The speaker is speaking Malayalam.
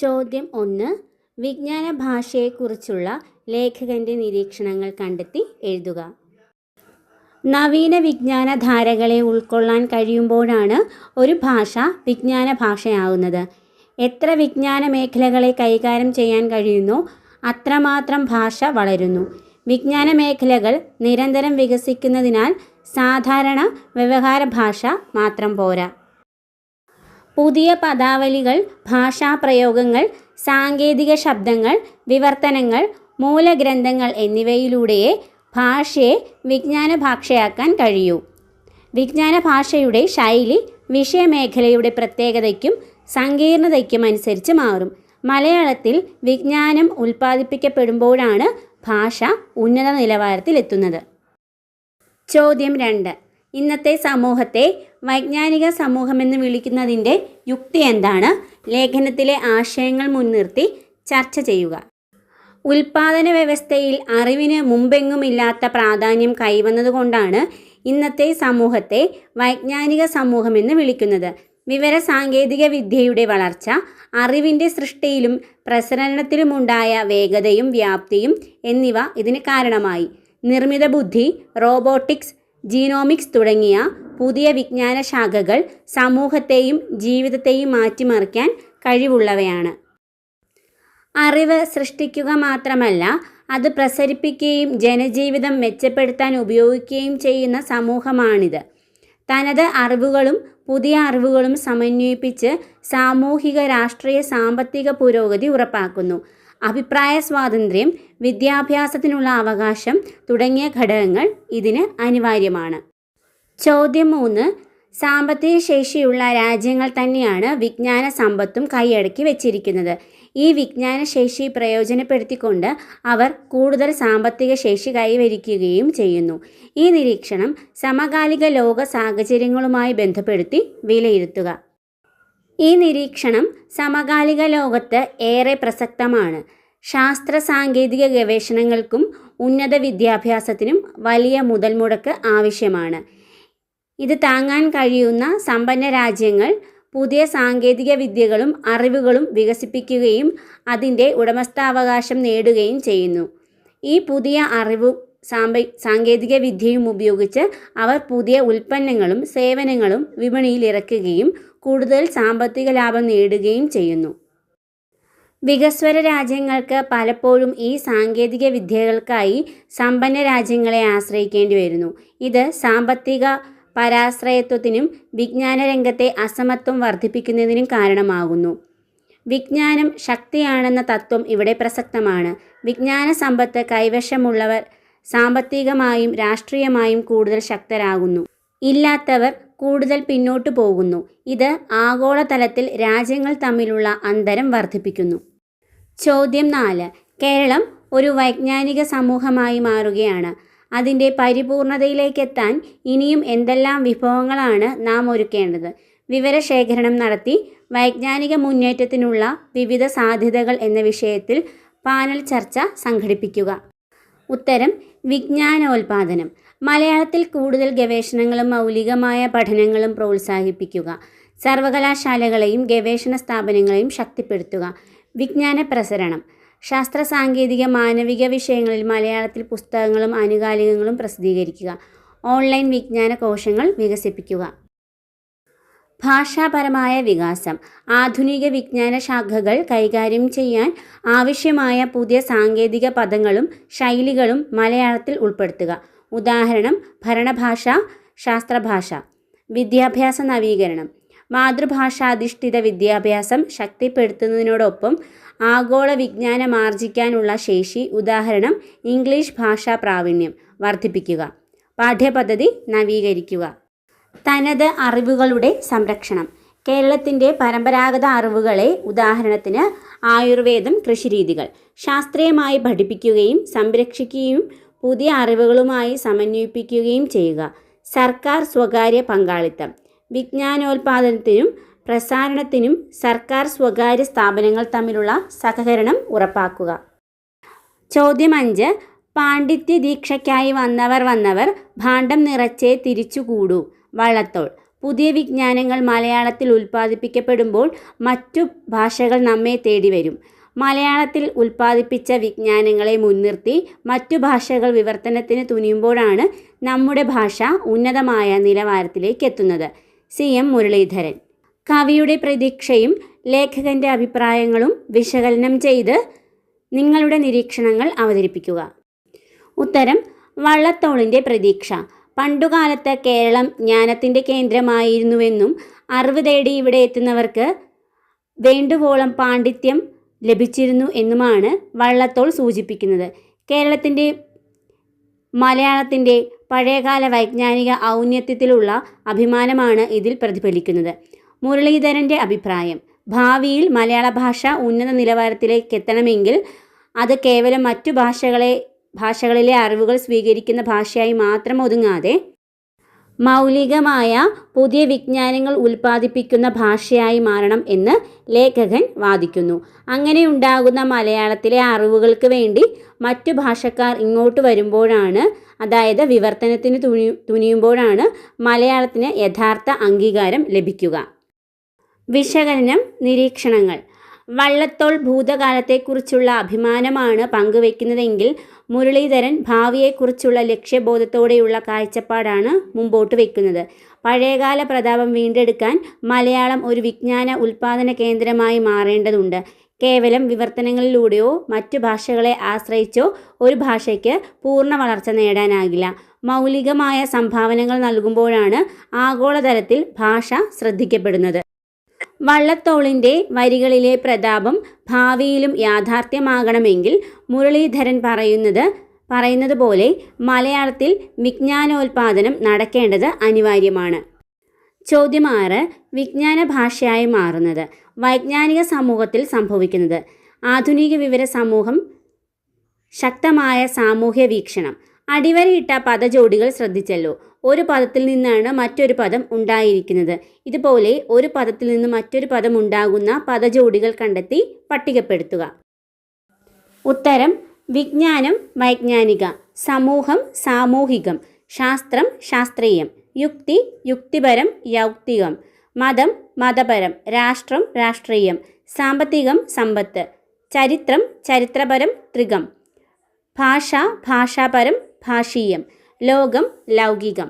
ചോദ്യം 1. വിജ്ഞാന ഭാഷയെക്കുറിച്ചുള്ള ലേഖകൻ്റെ നിരീക്ഷണങ്ങൾ കണ്ടെത്തി എഴുതുക. നവീന വിജ്ഞാന ധാരകളെ ഉൾക്കൊള്ളാൻ കഴിയുമ്പോഴാണ് ഒരു ഭാഷ വിജ്ഞാന ഭാഷയാവുന്നത്. എത്ര വിജ്ഞാന മേഖലകളെ കൈകാര്യം ചെയ്യാൻ കഴിയുന്നോ അത്രമാത്രം ഭാഷ വളരുന്നു. വിജ്ഞാന മേഖലകൾ നിരന്തരം വികസിക്കുന്നതിനാൽ സാധാരണ വ്യവഹാര ഭാഷ മാത്രം പോരാ. പുതിയ പദാവലികൾ, ഭാഷാപ്രയോഗങ്ങൾ, സാങ്കേതിക ശബ്ദങ്ങൾ, വിവർത്തനങ്ങൾ, മൂലഗ്രന്ഥങ്ങൾ എന്നിവയിലൂടെയേ ഭാഷയെ വിജ്ഞാന ഭാഷയാക്കാൻ കഴിയൂ. വിജ്ഞാന ഭാഷയുടെ ശൈലി വിഷയമേഖലയുടെ പ്രത്യേകതയ്ക്കും സങ്കീർണതയ്ക്കും അനുസരിച്ച് മാറും. മലയാളത്തിൽ വിജ്ഞാനം ഉൽപ്പാദിപ്പിക്കപ്പെടുമ്പോഴാണ് ഭാഷ ഉന്നത നിലവാരത്തിലെത്തുന്നത്. ചോദ്യം 2. ഇന്നത്തെ സമൂഹത്തെ വൈജ്ഞാനിക സമൂഹമെന്ന് വിളിക്കുന്നതിൻ്റെ യുക്തി എന്താണ്? ലേഖനത്തിലെ ആശയങ്ങൾ മുൻനിർത്തി ചർച്ച ചെയ്യുക. ഉൽപാദന വ്യവസ്ഥയിൽ അറിവിന് മുമ്പെങ്ങുമില്ലാത്ത പ്രാധാന്യം കൈവന്നതുകൊണ്ടാണ് ഇന്നത്തെ സമൂഹത്തെ വൈജ്ഞാനിക സമൂഹമെന്ന് വിളിക്കുന്നത്. വിവര സാങ്കേതിക വിദ്യയുടെ വളർച്ച അറിവിൻ്റെ സൃഷ്ടിയിലും പ്രസരണത്തിലുമുണ്ടായ വേഗതയും വ്യാപ്തിയും എന്നിവ ഇതിന് കാരണമായി. നിർമ്മിത ബുദ്ധി, റോബോട്ടിക്സ്, ജീനോമിക്സ് തുടങ്ങിയ പുതിയ വിജ്ഞാന ശാഖകൾ സമൂഹത്തെയും ജീവിതത്തെയും മാറ്റിമറിക്കാൻ കഴിവുള്ളവയാണ്. അറിവ് സൃഷ്ടിക്കുക മാത്രമല്ല, അത് പ്രസരിപ്പിക്കുകയും ജനജീവിതം മെച്ചപ്പെടുത്താൻ ഉപയോഗിക്കുകയും ചെയ്യുന്ന സമൂഹമാണിത്. തനത് അറിവുകളും പുതിയ അറിവുകളും സമന്വയിപ്പിച്ച് സാമൂഹിക, രാഷ്ട്രീയ, സാമ്പത്തിക പുരോഗതി ഉറപ്പാക്കുന്നു. അഭിപ്രായ സ്വാതന്ത്ര്യം, വിദ്യാഭ്യാസത്തിനുള്ള അവകാശം തുടങ്ങിയ ഘടകങ്ങൾ ഇതിന് അനിവാര്യമാണ്. ചോദ്യം 3. സാമ്പത്തിക ശേഷിയുള്ള രാജ്യങ്ങൾ തന്നെയാണ് വിജ്ഞാന സമ്പത്തും കൈയടക്കി വച്ചിരിക്കുന്നത്. ഈ വിജ്ഞാന ശേഷി പ്രയോജനപ്പെടുത്തിക്കൊണ്ട് അവർ കൂടുതൽ സാമ്പത്തിക ശേഷി കൈവരിക്കുകയും ചെയ്യുന്നു. ഈ നിരീക്ഷണം സമകാലിക ലോക സാഹചര്യങ്ങളുമായി ബന്ധപ്പെടുത്തി വിലയിരുത്തുക. ഈ നിരീക്ഷണം സമകാലിക ലോകത്ത് ഏറെ പ്രസക്തമാണ്. ശാസ്ത്ര സാങ്കേതിക ഗവേഷണങ്ങൾക്കും ഉന്നത വിദ്യാഭ്യാസത്തിനും വലിയ മുതൽ മുടക്ക് ആവശ്യമാണ്. ഇത് താങ്ങാൻ കഴിയുന്ന സമ്പന്ന രാജ്യങ്ങൾ പുതിയ സാങ്കേതിക വിദ്യകളും അറിവുകളും വികസിപ്പിക്കുകയും അതിൻ്റെ ഉടമസ്ഥാവകാശം നേടുകയും ചെയ്യുന്നു. ഈ പുതിയ അറിവും സാങ്കേതിക വിദ്യയും ഉപയോഗിച്ച് അവർ പുതിയ ഉൽപ്പന്നങ്ങളും സേവനങ്ങളും വിപണിയിൽ ഇറക്കുകയും കൂടുതൽ സാമ്പത്തിക ലാഭം നേടുകയും ചെയ്യുന്നു. വികസ്വര രാജ്യങ്ങൾക്ക് പലപ്പോഴും ഈ സാങ്കേതിക വിദ്യകൾക്കായി സമ്പന്ന രാജ്യങ്ങളെ ആശ്രയിക്കേണ്ടി വരുന്നു. ഇത് സാമ്പത്തിക പരാശ്രയത്വത്തിനും വിജ്ഞാന രംഗത്തെ അസമത്വം വർദ്ധിപ്പിക്കുന്നതിനും കാരണമാകുന്നു. വിജ്ഞാനം ശക്തിയാണെന്ന തത്വം ഇവിടെ പ്രസക്തമാണ്. വിജ്ഞാന സമ്പത്ത് കൈവശമുള്ളവർ സാമ്പത്തികമായും രാഷ്ട്രീയമായും കൂടുതൽ ശക്തരാകുന്നു. ഇല്ലാത്തവർ കൂടുതൽ പിന്നോട്ടു പോകുന്നു. ഇത് ആഗോളതലത്തിൽ രാജ്യങ്ങൾ തമ്മിലുള്ള അന്തരം വർദ്ധിപ്പിക്കുന്നു. ചോദ്യം 4. കേരളം ഒരു വൈജ്ഞാനിക സമൂഹമായി മാറുകയാണ്. അതിൻ്റെ പരിപൂർണതയിലേക്കെത്താൻ ഇനിയും എന്തെല്ലാം വിഭവങ്ങളാണ് നാം ഒരുക്കേണ്ടത്? വിവരശേഖരണം നടത്തി വൈജ്ഞാനിക മുന്നേറ്റത്തിനുള്ള വിവിധ സാധ്യതകൾ എന്ന വിഷയത്തിൽ പാനൽ ചർച്ച സംഘടിപ്പിക്കുക. ഉത്തരം: വിജ്ഞാനോൽപാദനം. മലയാളത്തിൽ കൂടുതൽ ഗവേഷണങ്ങളും മൗലികമായ പഠനങ്ങളും പ്രോത്സാഹിപ്പിക്കുക. സർവകലാശാലകളെയും ഗവേഷണ സ്ഥാപനങ്ങളെയും ശക്തിപ്പെടുത്തുക. വിജ്ഞാന പ്രസരണം. ശാസ്ത്ര സാങ്കേതിക മാനവിക വിഷയങ്ങളിൽ മലയാളത്തിൽ പുസ്തകങ്ങളും ആനുകാലികങ്ങളും പ്രസിദ്ധീകരിക്കുക. ഓൺലൈൻ വിജ്ഞാന കോശങ്ങൾ വികസിപ്പിക്കുക. ഭാഷാപരമായ വികാസം. ആധുനിക വിജ്ഞാന ശാഖകൾ കൈകാര്യം ചെയ്യാൻ ആവശ്യമായ പുതിയ സാങ്കേതിക പദങ്ങളും ശൈലികളും മലയാളത്തിൽ ഉൾപ്പെടുത്തുക. ഉദാഹരണം: ഭരണഭാഷ, ശാസ്ത്രഭാഷ. വിദ്യാഭ്യാസ നവീകരണം. മാതൃഭാഷാധിഷ്ഠിത വിദ്യാഭ്യാസം ശക്തിപ്പെടുത്തുന്നതിനോടൊപ്പം ആഗോള വിജ്ഞാനമാർജിക്കാനുള്ള ശേഷി, ഉദാഹരണം ഇംഗ്ലീഷ് ഭാഷാ പ്രാവീണ്യം, വർദ്ധിപ്പിക്കുക. പാഠ്യപദ്ധതി നവീകരിക്കുക. തനത് അറിവുകളുടെ സംരക്ഷണം. കേരളത്തിൻ്റെ പരമ്പരാഗത അറിവുകളെ, ഉദാഹരണത്തിന് ആയുർവേദം, കൃഷിരീതികൾ, ശാസ്ത്രീയമായി പഠിപ്പിക്കുകയും സംരക്ഷിക്കുകയും പുതിയ അറിവുകളുമായി സമന്വയിപ്പിക്കുകയും ചെയ്യുക. സർക്കാർ സ്വകാര്യ പങ്കാളിത്തം. വിജ്ഞാനോൽപാദനത്തിനും പ്രസാരണത്തിനും സർക്കാർ സ്വകാര്യ സ്ഥാപനങ്ങൾ തമ്മിലുള്ള സഹകരണം ഉറപ്പാക്കുക. ചോദ്യം 5. പാണ്ഡിത്യ ദീക്ഷയ്ക്കായി വന്നവർ ഭാണ്ഡം നിറച്ചേ തിരിച്ചുകൂടൂ. വള്ളത്തോൾ. പുതിയ വിജ്ഞാനങ്ങൾ മലയാളത്തിൽ ഉൽപ്പാദിപ്പിക്കപ്പെടുമ്പോൾ മറ്റു ഭാഷകൾ നമ്മെ തേടി വരും. മലയാളത്തിൽ ഉൽപ്പാദിപ്പിച്ച വിജ്ഞാനങ്ങളെ മുൻനിർത്തി മറ്റു ഭാഷകൾ വിവർത്തനത്തിന് തുനിയുമ്പോഴാണ് നമ്മുടെ ഭാഷ ഉന്നതമായ നിലവാരത്തിലേക്ക് എത്തുന്നത്. CM മുരളീധരൻ. കവിയുടെ പ്രതീക്ഷയും ലേഖകൻ്റെ അഭിപ്രായങ്ങളും വിശകലനം ചെയ്ത് നിങ്ങളുടെ നിരീക്ഷണങ്ങൾ അവതരിപ്പിക്കുക. ഉത്തരം: വള്ളത്തോളിൻ്റെ പ്രതീക്ഷ. പണ്ടുകാലത്ത് കേരളം ജ്ഞാനത്തിൻ്റെ കേന്ദ്രമായിരുന്നുവെന്നും അറിവ് തേടി ഇവിടെ എത്തുന്നവർക്ക് വേണ്ടുവോളം പാണ്ഡിത്യം ലഭിച്ചിരുന്നു എന്നുമാണ് വള്ളത്തോൾ സൂചിപ്പിക്കുന്നത്. കേരളത്തിൻ്റെ മലയാളത്തിൻ്റെ പഴയകാല വൈജ്ഞാനിക ഔന്നത്യത്തിലുള്ള അഭിമാനമാണ് ഇതിൽ പ്രതിഫലിക്കുന്നത്. മുരളീധരൻ്റെ അഭിപ്രായം: ഭാവിയിൽ മലയാള ഭാഷ ഉന്നത നിലവാരത്തിലേക്ക് എത്തണമെങ്കിൽ അത് കേവലം മറ്റു ഭാഷകളിലെ അറിവുകൾ സ്വീകരിക്കുന്ന ഭാഷയായി മാത്രം ഒതുങ്ങാതെ മൗലികമായ പുതിയ വിജ്ഞാനങ്ങൾ ഉൽപ്പാദിപ്പിക്കുന്ന ഭാഷയായി മാറണം എന്ന് ലേഖകൻ വാദിക്കുന്നു. അങ്ങനെയുണ്ടാകുന്ന മലയാളത്തിലെ അറിവുകൾക്ക് വേണ്ടി മറ്റു ഭാഷക്കാർ ഇങ്ങോട്ട് വരുമ്പോഴാണ്, അതായത് വിവർത്തനത്തിന് തുനിയുമ്പോഴാണ് മലയാളത്തിന് യഥാർത്ഥ അംഗീകാരം ലഭിക്കുക. വിശകലനം, നിരീക്ഷണങ്ങൾ. വള്ളത്തോൾ ഭൂതകാലത്തെക്കുറിച്ചുള്ള അഭിമാനമാണ് പങ്കുവയ്ക്കുന്നതെങ്കിൽ മുരളീധരൻ ഭാവിയെക്കുറിച്ചുള്ള ലക്ഷ്യബോധത്തോടെയുള്ള കാഴ്ചപ്പാടാണ് മുമ്പോട്ട് വയ്ക്കുന്നത്. പഴയകാല പ്രതാപം വീണ്ടെടുക്കാൻ മലയാളം ഒരു വിജ്ഞാന ഉൽപ്പാദന കേന്ദ്രമായി മാറേണ്ടതുണ്ട്. കേവലം വിവർത്തനങ്ങളിലൂടെയോ മറ്റു ഭാഷകളെ ആശ്രയിച്ചോ ഒരു ഭാഷയ്ക്ക് പൂർണ്ണ വളർച്ച നേടാനാകില്ല. മൗലികമായ സംഭാവനകൾ നൽകുമ്പോഴാണ് ആഗോളതലത്തിൽ ഭാഷ ശ്രദ്ധിക്കപ്പെടുന്നത്. വള്ളത്തോളിൻ്റെ വരികളിലെ പ്രതാപം ഭാവിയിലും യാഥാർത്ഥ്യമാകണമെങ്കിൽ മുരളീധരൻ പറയുന്നത് പോലെ മലയാളത്തിൽ വിജ്ഞാനോൽപാദനം നടക്കേണ്ടത് അനിവാര്യമാണ്. ചോദ്യം 6. വിജ്ഞാന ഭാഷയായി മാറുന്നത്. വൈജ്ഞാനിക സമൂഹത്തിൽ സംഭവിക്കുന്നത്. ആധുനിക വിവര സമൂഹം. ശക്തമായ സാമൂഹ്യ വീക്ഷണം. അടിവരയിട്ട പദജോഡികൾ ശ്രദ്ധിച്ചല്ലോ. ഒരു പദത്തിൽ നിന്നാണ് മറ്റൊരു പദം ഉണ്ടായിരിക്കുന്നത്. ഇതുപോലെ ഒരു പദത്തിൽ നിന്ന് മറ്റൊരു പദം ഉണ്ടാകുന്ന പദജോഡികൾ കണ്ടെത്തി പട്ടികപ്പെടുത്തുക. ഉത്തരം: വിജ്ഞാനം വൈജ്ഞാനിക, സമൂഹം സാമൂഹികം, ശാസ്ത്രം ശാസ്ത്രീയം, യുക്തി യുക്തിപരം യൗക്തികം, മതം മതപരം, രാഷ്ട്രം രാഷ്ട്രീയം, സാമ്പത്തികം സമ്പത്ത്, ചരിത്രം ചരിത്രപരം ത്രികം, ഭാഷ ഭാഷാപരം ഭാഷീയം, ലോകം ലൗകികം.